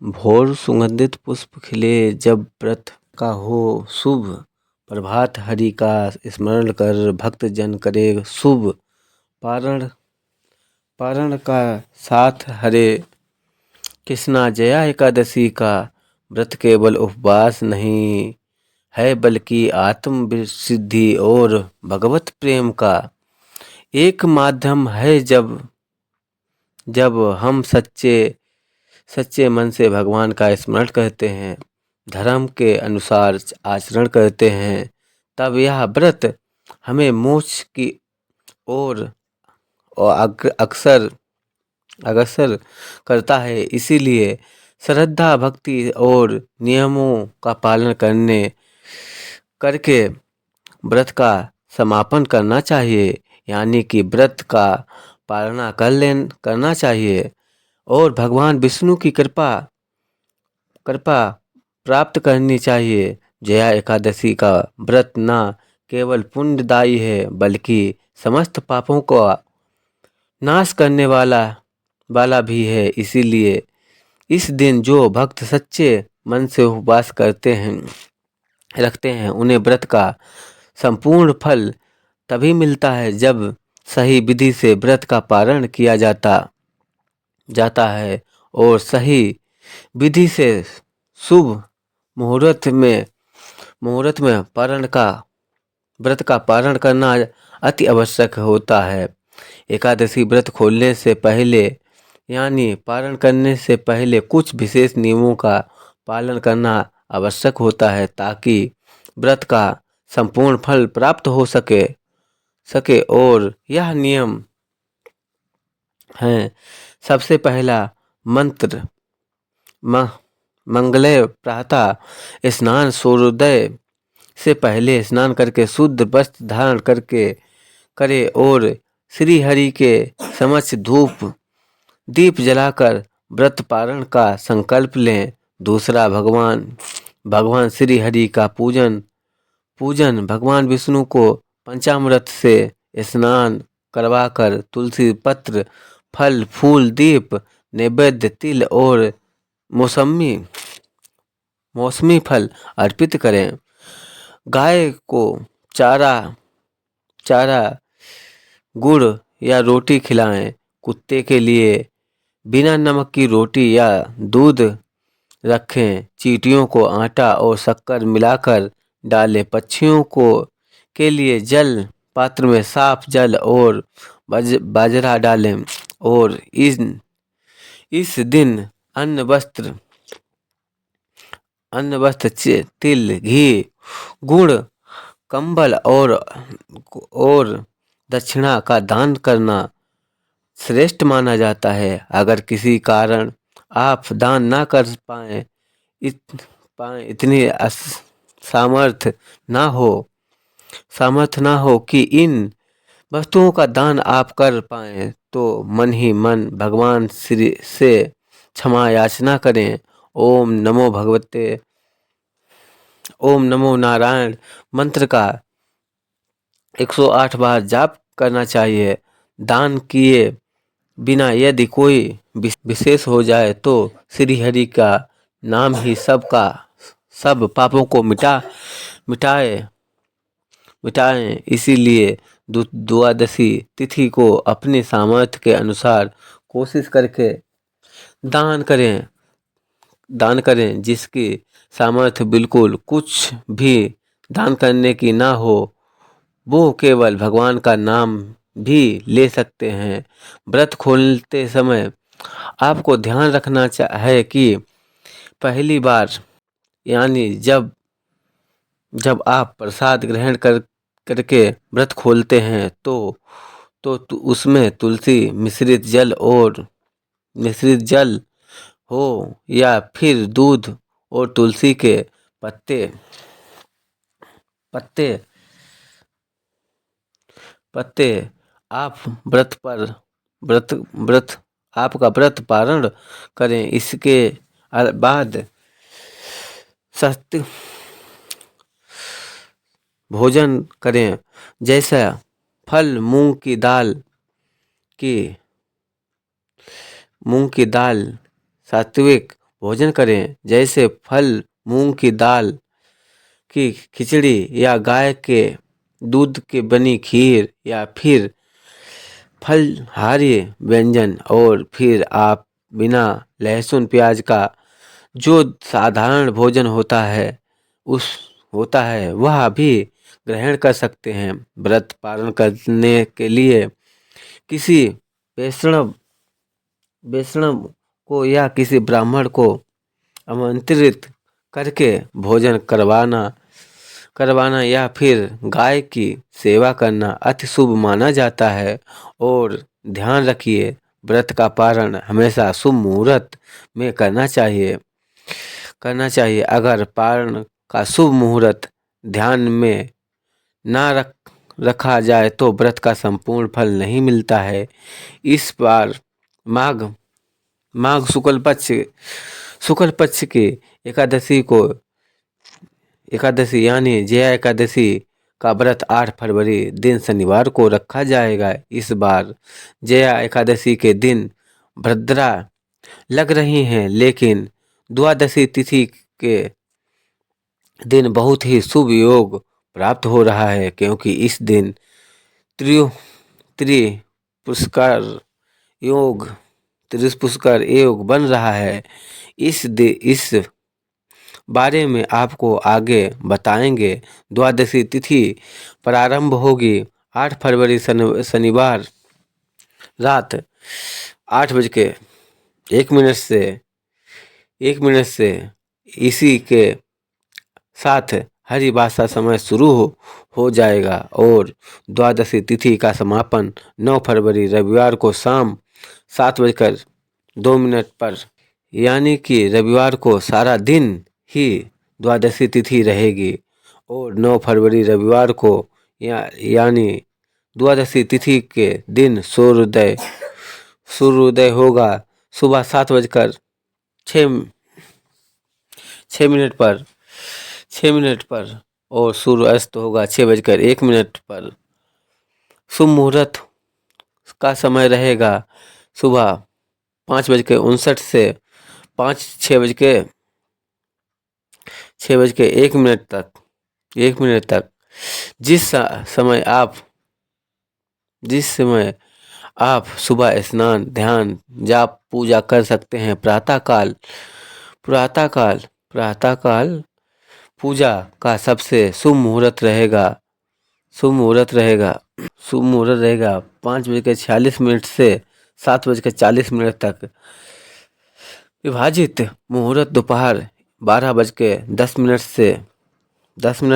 भोर सुगंधित पुष्प खिले जब व्रत का हो शुभ। प्रभात हरि का स्मरण कर भक्त जन करे शुभ। पारण पारण का साथ हरे कृष्णा जया एकादशी का। व्रत केवल उपवास नहीं है बल्कि आत्म सिद्धि और भगवत प्रेम का एक माध्यम है। जब जब हम सच्चे मन से भगवान का स्मरण करते हैं, धर्म के अनुसार आचरण करते हैं, तब यह व्रत हमें मोक्ष की ओर अक्सर अग्रसर करता है। इसीलिए श्रद्धा, भक्ति और नियमों का पालन करके व्रत का समापन करना चाहिए। यानी कि व्रत का पालना करना चाहिए और भगवान विष्णु की कृपा प्राप्त करनी चाहिए। जया एकादशी का व्रत न केवल पुण्यदायी है बल्कि समस्त पापों को नाश करने वाला भी है। इसीलिए इस दिन जो भक्त सच्चे मन से उपवास रखते हैं उन्हें व्रत का संपूर्ण फल तभी मिलता है जब सही विधि से व्रत का पालन किया जाता है और सही विधि से शुभ मुहूर्त में व्रत का पालन करना अति आवश्यक होता है। एकादशी व्रत खोलने से पहले यानी पारण करने से पहले कुछ विशेष नियमों का पालन करना आवश्यक होता है ताकि व्रत का संपूर्ण फल प्राप्त हो सके और यह नियम है। सबसे पहला मंत्र मंगलय प्रातः स्नान। सूर्योदय से पहले स्नान करके शुद्ध वस्त्र धारण करे और श्री हरि के समक्ष धूप दीप जलाकर व्रत पारण का संकल्प लें। दूसरा भगवान श्री हरि का पूजन भगवान विष्णु को पंचामृत से स्नान करवाकर तुलसी पत्र, फल फूल, दीप, नैवेद्य, तिल और मौसमी फल अर्पित करें। गाय को चारा गुड़ या रोटी खिलाएं। कुत्ते के लिए बिना नमक की रोटी या दूध रखें। चींटियों को आटा और शक्कर मिलाकर डालें। पक्षियों के लिए जल पात्र में साफ जल और बाजरा डालें और इस दिन अन्न वस्त्र तिल, घी, गुड़, कंबल और दक्षिणा का दान करना श्रेष्ठ माना जाता है। अगर किसी कारण आप दान ना कर पाए इतनी सामर्थ्य ना हो कि इन वस्तुओं का दान आप कर पाएं तो मन ही मन भगवान श्री से क्षमा याचना करें। ओम नमो नारायण मंत्र का 108 बार जाप करना चाहिए। दान किए बिना यदि कोई विशेष हो जाए तो श्री हरि का नाम ही सब पापों को मिटाएं। इसीलिए द्वादशी तिथि को अपने सामर्थ्य के अनुसार कोशिश करके दान करें। जिसकी सामर्थ्य बिल्कुल कुछ भी दान करने की ना हो वो केवल भगवान का नाम भी ले सकते हैं। व्रत खोलते समय आपको ध्यान रखना है कि पहली बार यानी जब आप प्रसाद ग्रहण करके व्रत खोलते हैं तो उसमें तुलसी मिश्रित जल हो या फिर दूध और तुलसी के पत्ते आप आपका व्रत पारण करें। इसके बाद सत्य भोजन करें जैसा फल मूंग की दाल सात्विक भोजन करें, जैसे फल, मूंग की दाल की खिचड़ी या गाय के दूध की बनी खीर, या फिर फलहारी व्यंजन। और फिर आप बिना लहसुन प्याज का जो साधारण भोजन होता है वह भी ग्रहण कर सकते हैं। व्रत पालन करने के लिए किसी वैष्णव वैष्णव को या किसी ब्राह्मण को आमंत्रित करके भोजन करवाना या फिर गाय की सेवा करना अति शुभ माना जाता है। और ध्यान रखिए, व्रत का पारण हमेशा शुभ मुहूर्त में करना चाहिए। अगर पारण का शुभ मुहूर्त ध्यान में ना रखा जाए तो व्रत का संपूर्ण फल नहीं मिलता है। इस बार माघ माघ शुक्ल पक्ष की एकादशी यानी जया एकादशी का व्रत 8 फरवरी दिन शनिवार को रखा जाएगा। इस बार जया एकादशी के दिन भद्रा लग रही हैं, लेकिन द्वादशी तिथि के दिन बहुत ही शुभ योग प्राप्त हो रहा है, क्योंकि इस दिन त्रिपुष्कर योग बन रहा है। इस बारे में आपको आगे बताएंगे। द्वादशी तिथि प्रारंभ होगी 8 फरवरी शनिवार रात 8 बज के 1 मिनट से इसी के साथ हरिभाषा समय शुरू हो जाएगा और द्वादशी तिथि का समापन 9 फरवरी रविवार को शाम 7 बजकर 2 मिनट पर, यानी कि रविवार को सारा दिन ही द्वादशी तिथि रहेगी। और 9 फरवरी रविवार को यानी द्वादशी तिथि के दिन सूर्योदय होगा सुबह 7 बजकर 6 मिनट पर और सूर्यास्त होगा 6 बजकर 1 मिनट पर। शुभ मुहूर्त का समय रहेगा सुबह 5 बजकर 59 से 6 बजकर 1 मिनट तक। जिस समय आप सुबह स्नान, ध्यान, जाप, पूजा कर सकते हैं। प्रातःकाल पूजा का सबसे शुभ मुहूर्त रहेगा 5 बजकर 46 मिनट से 7 बजकर 40 मिनट तक। विभाजित मुहूर्त दोपहर 12 बज के 10 मिनट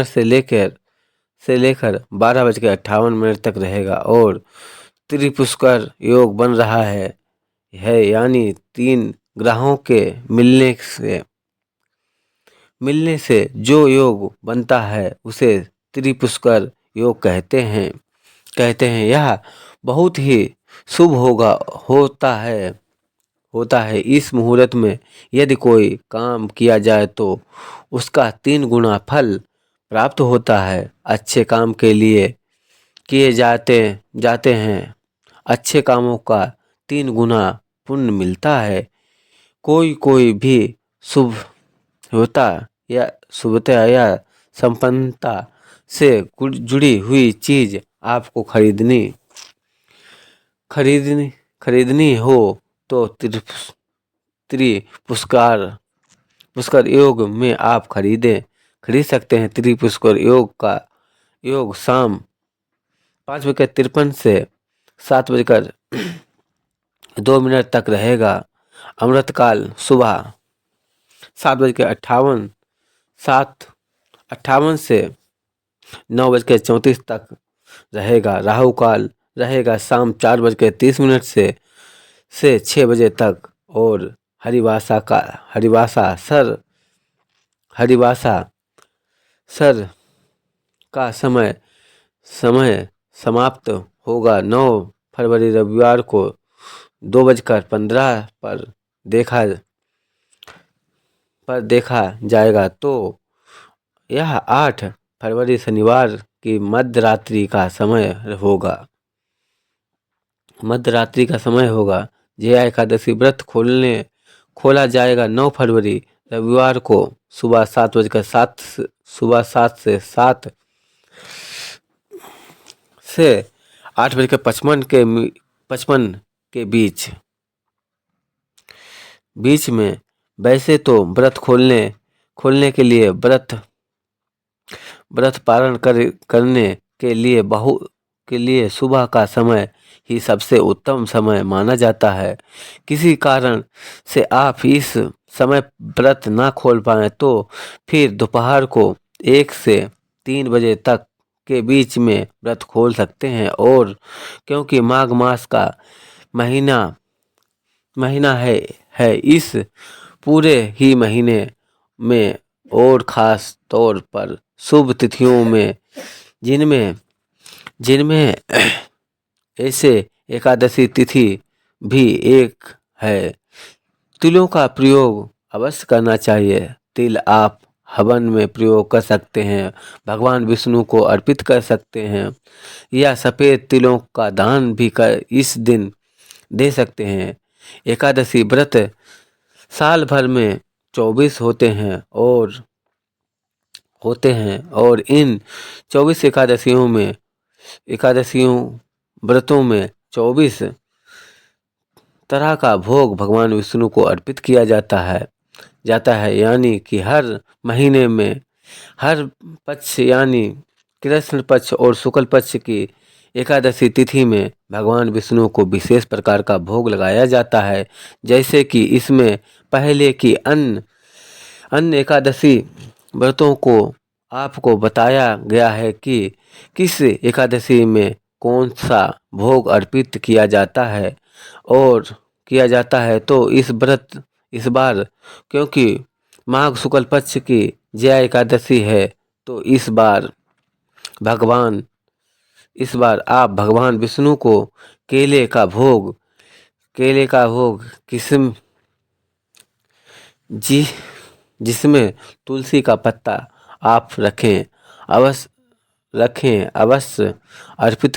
से लेकर 12 बजकर 58 मिनट तक रहेगा। और त्रिपुष्कर योग बन रहा है, यानी 3 ग्रहों के मिलने से जो योग बनता है उसे त्रिपुष्कर योग कहते हैं। यह बहुत ही शुभ होता है। इस मुहूर्त में यदि कोई काम किया जाए तो उसका 3 गुना फल प्राप्त होता है। अच्छे काम के लिए किए जाते हैं अच्छे कामों का 3 गुना पुण्य मिलता है। कोई भी शुभता या संपन्नता से जुड़ी हुई चीज आपको खरीदनी हो तो पुष्कर योग में आप खरीद सकते हैं। त्रिपुष्कर योग शाम 5 बजकर 53 से 7 बजकर 2 मिनट तक रहेगा। अमृतकाल सुबह 7 से 9 बजकर 34 तक रहेगा। राहु काल रहेगा शाम 4 बजकर 30 मिनट से 6 बजे तक। और हरिवासा सर का समय समाप्त होगा 9 फरवरी रविवार को 2 बजकर 15 पर देखा जाएगा। तो यह 8 फरवरी शनिवार की मध्य रात्रि का समय होगा। जया एकादशी व्रत खोला जाएगा 9 फरवरी रविवार को सुबह 7 से 8:55 के बीच में। वैसे तो व्रत खोलने के लिए व्रत पारण करने के लिए सुबह का समय ही सबसे उत्तम समय माना जाता है। किसी कारण से आप इस समय व्रत ना खोल पाए तो फिर दोपहर को 1 से 3 बजे तक के बीच में व्रत खोल सकते हैं। और क्योंकि माघ मास का महीना है इस पूरे ही महीने में और ख़ास तौर पर शुभ तिथियों में जिनमें ऐसे एकादशी तिथि भी एक है, तिलों का प्रयोग अवश्य करना चाहिए। तिल आप हवन में प्रयोग कर सकते हैं, भगवान विष्णु को अर्पित कर सकते हैं या सफ़ेद तिलों का दान भी इस दिन दे सकते हैं। एकादशी व्रत साल भर में 24 होते हैं और इन 24 एकादशियों व्रतों में 24 तरह का भोग भगवान विष्णु को अर्पित किया जाता है। यानी कि हर महीने में हर पक्ष यानी कृष्ण पक्ष और शुक्ल पक्ष की एकादशी तिथि में भगवान विष्णु को विशेष प्रकार का भोग लगाया जाता है। जैसे कि इसमें पहले की अन्य एकादशी व्रतों को आपको बताया गया है कि किस एकादशी में कौन सा भोग अर्पित किया जाता है तो इस बार क्योंकि माघ शुक्ल पक्ष की जया एकादशी है तो इस बार आप भगवान विष्णु को केले का भोग जिसमें तुलसी का पत्ता आप अवश्य अर्पित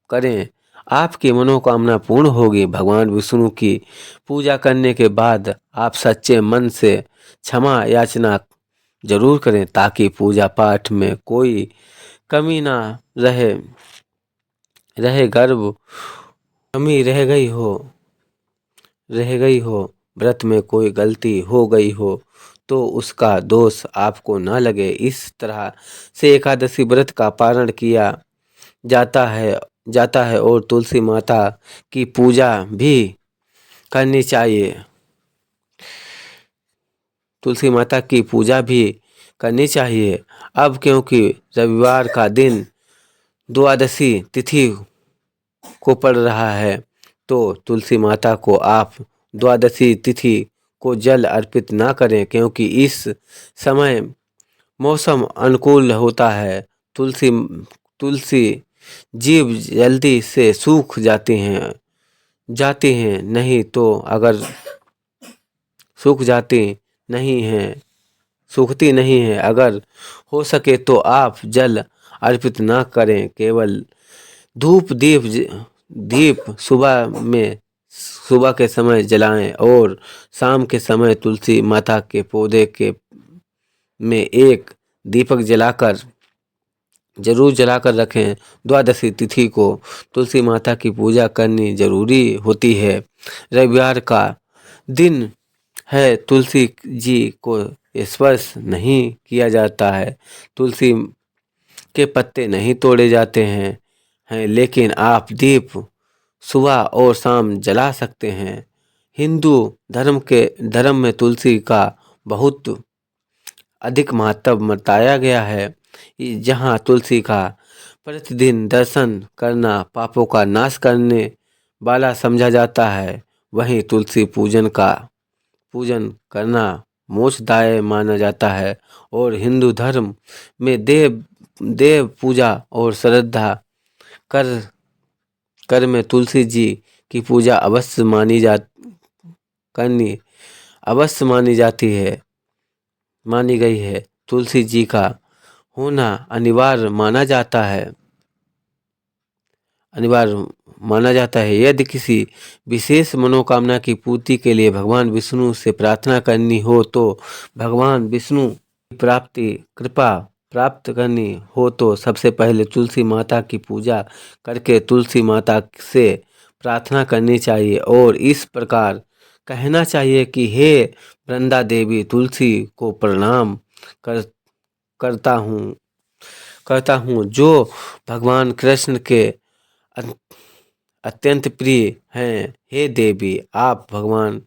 करें। आपकी मनोकामना पूर्ण होगी। भगवान विष्णु की पूजा करने के बाद आप सच्चे मन से क्षमा याचना जरूर करें ताकि पूजा पाठ में कोई कमी ना रह गई हो, व्रत में कोई गलती हो गई हो तो उसका दोष आपको ना लगे। इस तरह से एकादशी व्रत का पारण किया जाता है और तुलसी माता की पूजा भी करनी चाहिए। अब क्योंकि रविवार का दिन द्वादशी तिथि को पड़ रहा है तो तुलसी माता को आप द्वादशी तिथि को जल अर्पित ना करें क्योंकि इस समय मौसम अनुकूल होता है। तुलसी जीव जल्दी से सूख जाती हैं नहीं तो अगर सूखती नहीं है। अगर हो सके तो आप जल अर्पित ना करें, केवल धूप दीप सुबह के समय जलाएं और शाम के समय तुलसी माता के पौधे में एक दीपक जरूर जलाकर रखें। द्वादशी तिथि को तुलसी माता की पूजा करनी जरूरी होती है। रविवार का दिन है, तुलसी जी को स्पर्श नहीं किया जाता है, तुलसी के पत्ते नहीं तोड़े जाते हैं लेकिन आप दीप सुबह और शाम जला सकते हैं। हिंदू धर्म में तुलसी का बहुत अधिक महत्व बताया गया है। जहाँ तुलसी का प्रतिदिन दर्शन करना पापों का नाश करने वाला समझा जाता है, वहीं तुलसी पूजन करना मोक्षदायक माना जाता है। और हिंदू धर्म में देव पूजा और श्रद्धा कर में तुलसी जी की पूजा अवश्य मानी गई है। तुलसी जी का होना अनिवार्य माना जाता है। यदि किसी विशेष मनोकामना की पूर्ति के लिए भगवान विष्णु से प्रार्थना करनी हो तो भगवान विष्णु की कृपा प्राप्त करनी हो तो सबसे पहले तुलसी माता की पूजा करके तुलसी माता से प्रार्थना करनी चाहिए और इस प्रकार कहना चाहिए कि हे वृंदा देवी, तुलसी को प्रणाम करता हूँ जो भगवान कृष्ण के अत्यंत प्रिय हैं। हे देवी, आप भगवान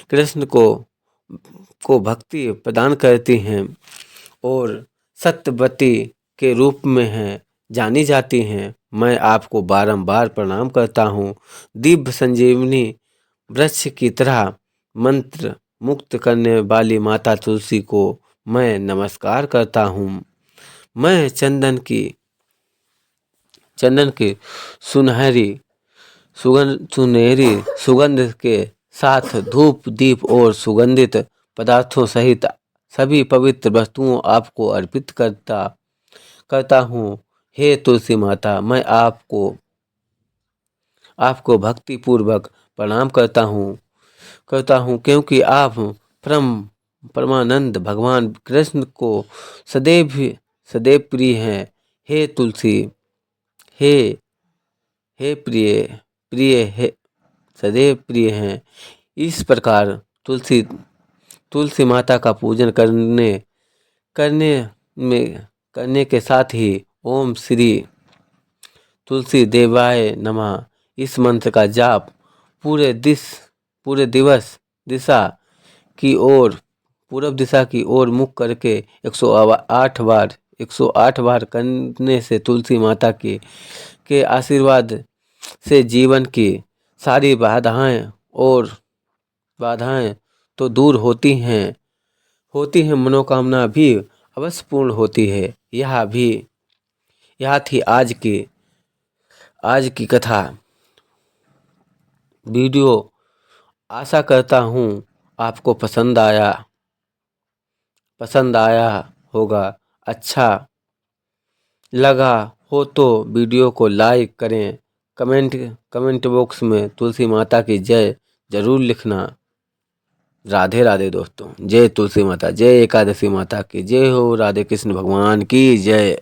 कृष्ण को भक्ति प्रदान करती हैं और सत्यवती के रूप में हैं जानी जाती हैं। मैं आपको बारंबार प्रणाम करता हूँ। दिव्य संजीवनी वृक्ष की तरह मंत्र मुक्त करने वाली माता तुलसी को मैं नमस्कार करता हूँ। मैं चंदन की सुनहरी सुगंध के साथ धूप दीप और सुगंधित पदार्थों सहित सभी पवित्र वस्तुओं आपको अर्पित करता हूँ। हे तुलसी माता, मैं आपको भक्ति पूर्वक प्रणाम करता हूँ क्योंकि आप परमानंद भगवान कृष्ण को सदैव प्रिय हैं। हे तुलसी, हे प्रिय है, सदैव प्रिय हैं। इस प्रकार तुलसी माता का पूजन करने के साथ ही ओम श्री तुलसी देवाय नमः इस मंत्र का जाप पूरे पूर्व दिशा की ओर मुख करके 108 बार करने से तुलसी माता के आशीर्वाद से जीवन की सारी बाधाएं तो दूर होती हैं, मनोकामना भी अवश्य पूर्ण होती है। यह थी आज की कथा वीडियो। आशा करता हूँ आपको पसंद आया होगा। अच्छा लगा हो तो वीडियो को लाइक करें। कमेंट बॉक्स में तुलसी माता की जय जरूर लिखना। राधे राधे दोस्तों। जय तुलसी माता, जय एकादशी माता की जय हो। राधे कृष्ण भगवान की जय।